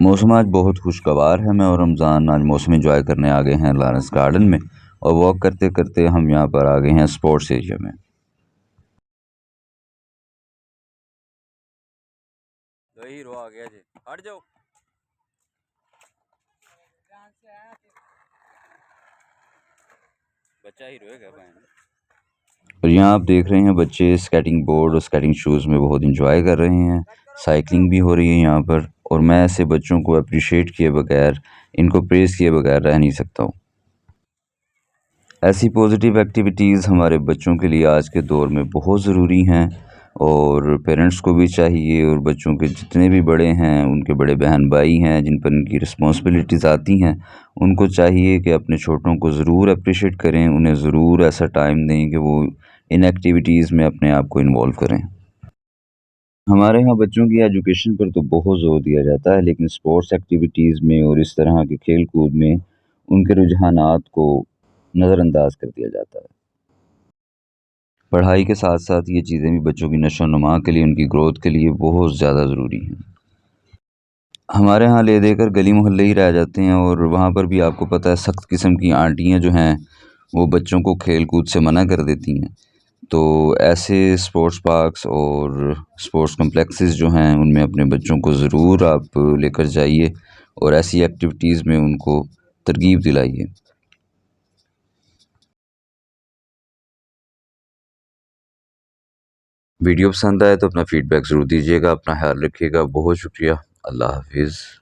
मौसम आज बहुत खुशगवार है। मैं और रमज़ान आज मौसम एंजॉय करने आ गए हैं लॉरेंस गार्डन में। और वॉक करते करते हम यहाँ पर आ गए हैं स्पोर्ट्स एरिया में। हीरो आ गया जी, हट जाओ। बच्चा हीरो है क्या और यहाँ आप देख रहे हैं बच्चे स्केटिंग बोर्ड और स्केटिंग शूज़ में बहुत इंजॉय कर रहे हैं। साइकिलिंग भी हो रही है यहाँ पर। और मैं ऐसे बच्चों को अप्रिशिएट किए बगैर, इनको प्रेज़ किए बगैर रह नहीं सकता हूँ। ऐसी पॉजिटिव एक्टिविटीज़ हमारे बच्चों के लिए आज के दौर में बहुत ज़रूरी हैं। और पेरेंट्स को भी चाहिए, और बच्चों के जितने भी बड़े हैं, उनके बड़े बहन भाई हैं जिन पर इनकी रिस्पॉन्सिबिलिटीज़ आती हैं, उनको चाहिए कि अपने छोटों को ज़रूर अप्रिशिएट करें, उन्हें ज़रूर ऐसा टाइम दें कि वो इन एक्टिविटीज़ में अपने आप को इन्वॉल्व करें। हमारे यहाँ बच्चों की एजुकेशन पर तो बहुत ज़ोर दिया जाता है, लेकिन स्पोर्ट्स एक्टिविटीज़ में और इस तरह के खेल कूद में उनके रुझानात को नज़रअंदाज कर दिया जाता है। पढ़ाई के साथ साथ ये चीज़ें भी बच्चों की नशो-नुमा के लिए, उनकी ग्रोथ के लिए बहुत ज़्यादा ज़रूरी हैं। हमारे यहाँ ले देकर गली मोहल्ले ही रह जाते हैं, और वहाँ पर भी आपको पता है सख्त किस्म की आंटियाँ जो हैं, वो बच्चों को खेल कूद से मना कर देती हैं। तो ऐसे स्पोर्ट्स पार्क्स और स्पोर्ट्स कॉम्प्लेक्सेस जो हैं, उनमें अपने बच्चों को ज़रूर आप लेकर जाइए और ऐसी एक्टिविटीज़ में उनको तरगीब दिलाइए। वीडियो पसंद आए तो अपना फ़ीडबैक ज़रूर दीजिएगा। अपना ख़्याल रखिएगा। बहुत शुक्रिया। अल्लाह हाफ़िज़।